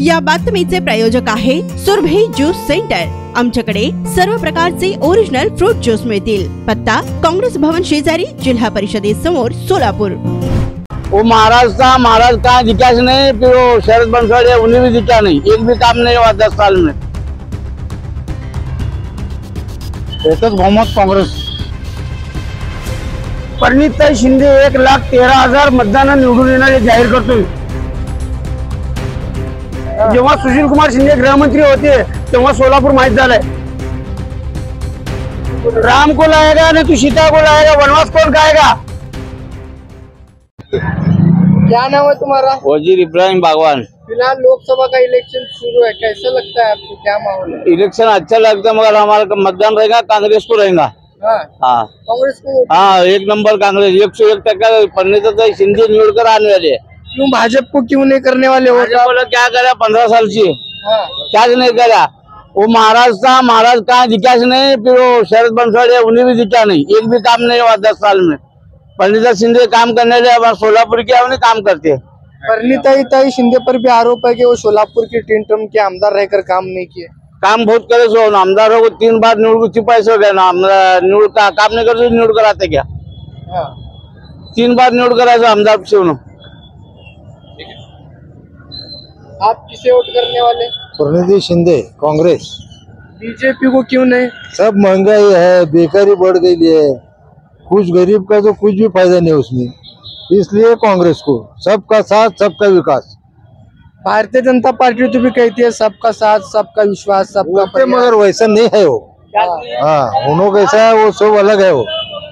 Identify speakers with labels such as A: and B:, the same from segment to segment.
A: या बातमीचे प्रायोजक आहे सुरभी ज्यूस सेंटर। आमच्याकडे सर्व प्रकारचे ओरिजिनल फ्रूट ज्यूस मिळतील। पत्ता कांग्रेस भवन शेजारी, जिल्हा परिषदेसमोर, सोलापूर।
B: वो महाराज का विकास नहीं, फिर वो शरद बंसवाड़े उन्हें भी दिखा नहीं, एक भी काम नहीं हुआ 10 साल में। बहुमत कांग्रेस। परिणीताई शिंदे 1,13,000 मतदान निवडून येणारे जाहीर करतोय। जेव्हा सुशील कुमार शिंदे गृहमंत्री होते तेव्हा सोलापूर माहित झालंय। राम को लाएगा ना तू सीता को लाएगा, वनवास कौन खाएगा?
C: क्या नाम है तुम्हारा?
B: वजीर इब्राहिम बागवान।
C: फिलहाल लोकसभा का इलेक्शन शुरू है, कैसा लगता है आपको, क्या माहौल है?
B: इलेक्शन अच्छा लगता है, मगर हमारा मतदान रहेगा कांग्रेस को रहेगा। हाँ
C: कांग्रेस को?
B: हाँ, 1 नंबर कांग्रेस। 101% परिणीताई शिंदे निवडकर आने वाले।
C: क्यों भाजपा को क्यों नहीं करने वाले हो?
B: बोला क्या करा 15 साल से, क्या नहीं करा। वो महाराज का विकास नहीं, फिर वो शरद बंसवाड़े उन्हें भी दिखा नहीं, एक भी काम नहीं हुआ 10 साल में। परिणीता शिंदे काम करने लगे, अब सोलापुर के उन्हें काम करते हैं।
C: परिणीताई शिंदे पर भी आरोप है कि वो सोलापुर के 3 टर्म के आमदार रहकर काम नहीं किए।
B: काम बहुत करे सो, आमदारों को 3 बार निवड चिपायचं हो गया ना, निवड का काम नहीं करते, निवड कराते क्या? 3 बार निवड करायचं आमदार से।
C: आप किसे वोट करने वाले?
D: परिणीता शिंदे, कांग्रेस।
C: बीजेपी को क्यों नहीं?
D: सब महंगाई है, बेकारी बढ़ गई है, कुछ गरीब का तो कुछ भी फायदा नहीं उसमें, इसलिए कांग्रेस को। सबका साथ सबका विकास।
C: भारतीय जनता पार्टी तो भी कहती है सबका साथ सबका विश्वास सबका,
D: मगर वैसा नहीं है वो। हाँ, उन्हों कैसा है वो सब अलग है। वो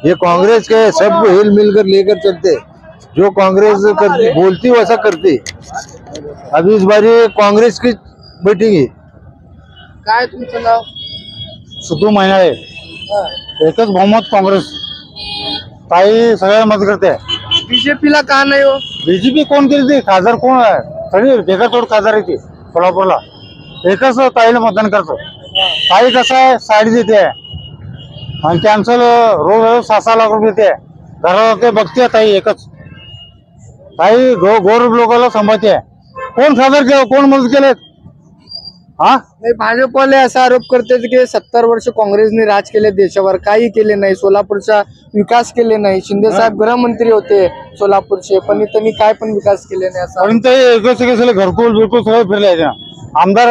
D: ये कांग्रेस के सब हिल मिलकर लेकर चलते, जो कांग्रेस करती बोलती वैसा करती। अभी इस बारी कांग्रेस की बैठेगी।
C: काय तुमचं नाव?
D: सुतू महिनाळे। एकच बहुमत कांग्रेस। ताई सगळ्या मत करते।
C: बीजेपीला का नाही हो?
D: बीजेपी कोण केली? खासदार कोण आहे? सगळी बेकारतोड खासदार आहे ती सोलापूरला। एकच ताईला मतदान करतो। ताई कसं आहे, साडी देते आणि कॅन्सल रोज 6-6 लाख रुपये देते, घराला ते बघते ताई। एकच ताई गोरगरीब लोकांना सांभाळते। कोण खासदार केलं, कोण मदत केले?
C: नाही, भाजपवाले असा आरोप करते की 70 वर्ष काँग्रेसने राज केले, देशावर काही केले नाही, सोलापूरचा विकास केले नाही। शिंदे साहेब गृहमंत्री होते सोलापूरचे, पण त्यांनी काय पण विकास केले नाही असं।
D: पण ते घरकुल बिरकुल सगळे फिरले, आमदार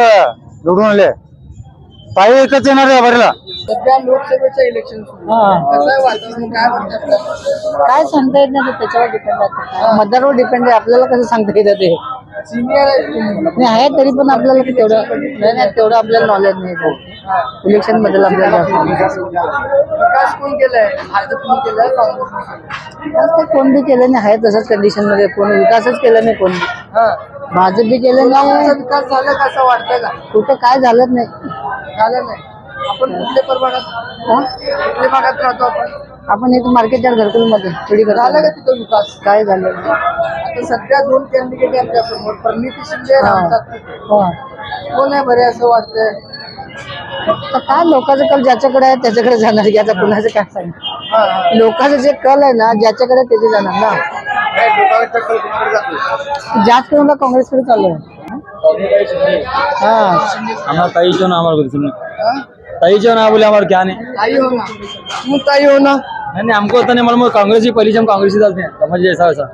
D: निवडून आले। ताई एकच येणार आहे भरला।
C: सध्या लोकसभेचं इलेक्शन सुरू आहे, कसं आहे वातावरण, काय म्हणतात?
E: काय सांगता येत नाही, त्याच्यावर डिपेंड आहे, मतदारावर डिपेंड आहे। आपल्याला कसं सांगता येतं ते?
C: सिनियर आहे
E: आहे तरी पण आपल्याला तेवढं आपल्याला नॉलेज नाही इलेक्शन बद्दल। आपल्याला
C: विकास कोण केलाय? भाजपने केलाय, काँग्रेसने?
E: कोण बी केलं नाही आहे तसंच कंडिशन मध्ये, कोण विकासच केला नाही कोण बी। भाजप बी केलं नाही।
C: विकास झाला कसं वाटतं का?
E: कुठं काय झालंच नाही,
C: झालं नाही। आपण कुठल्या प्रभागात, कुठल्या भागात राहतो
E: आपण इथं मार्केट यार्ड घरकुल मध्ये थोडी
C: झालं का तिथं विकास?
E: काय झालं?
C: आता सध्या 2 कॅन्डिडेट आहेत आपल्या समोर, परिणीता शिंदे, राम ठाकरे। कोण आहे बरे असं वाटतंय?
E: काय लोकांचं कल ज्याच्याकडे आहे त्याच्याकडे जाणार की, आता कुणाचं काय सांग। लोकांचं जे कल आहे ना ज्याच्याकडे त्याचे जाणार ना। जास्त करून काँग्रेसकडे चालू आहे।
B: हमारा ताई जो ना बोले हमारे क्या नहीं।
C: ताई हो ना, क्यों ताई हो ना?
B: नहीं हमको तो नहीं मालूम, कांग्रेस ही पहली, हम कांग्रेस ही डालते हैं, समझिए ऐसा वैसा।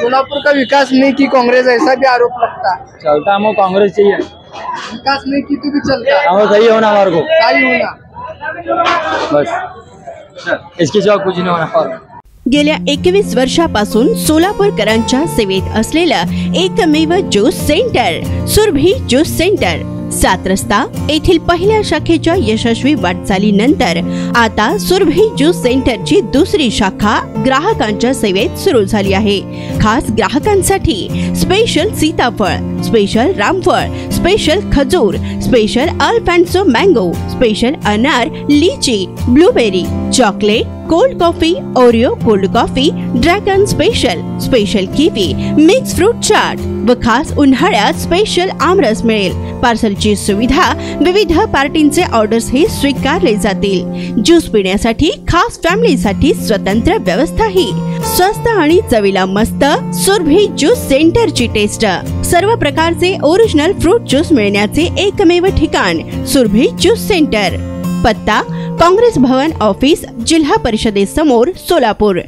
C: सोलापुर का विकास नहीं की कांग्रेस, ऐसा भी आरोप लगता है।
B: चलता हमको कांग्रेस चाहिए,
C: विकास नहीं की तो भी चलता है।
B: हमारा सही होना हमारे को,
C: ताई हो ना
B: बस, इसके सिवा कुछ नहीं होना।
A: गेल्या 21 वर्षापासून सोलापूरकरांच्या सेवेत असलेलं एकमेव juice centre Surabhi juice centre, 7 रस्ता येथील पहिल्या शाखेच्या यशस्वी वाटचालीनंतर आता सुरभी ज्यूस सेंटरची दुसरी शाखा ग्राहकांच्या सेवेत सुरू झाली आहे। खास ग्राहकांसाठी स्पेशल सीताफळ, स्पेशल रामफळ, स्पेशल खजूर, स्पेशल अल्फान्सो मँगो, स्पेशल अनार, लीची, blueberry, chocolate, cold coffee, Oreo cold coffee, dragon special, special kiwi, mix fruit chaat व खास उन्हाळ्यात स्पेशल आमरस मिळेल। पार्सलची सुविधा, विविध पार्टींचे ऑर्डर्स हे स्वीकारले जातील। ज्यूस पिण्यासाठी खास फॅमिलीसाठी स्वतंत्र व्यवस्थाही। स्वस्त आणि चवीला मस्त सुरभी ज्यूस सेंटरची टेस्ट सर्व प्रकारचे ओरिजिनल फ्रूट ज्यूस मिळण्याचे एकमेव ठिकाण सुरभी ज्यूस सेंटर. पत्ता काँग्रेस भवन ऑफिस, जिल्हा परिषदेसमोर, सोलापूर.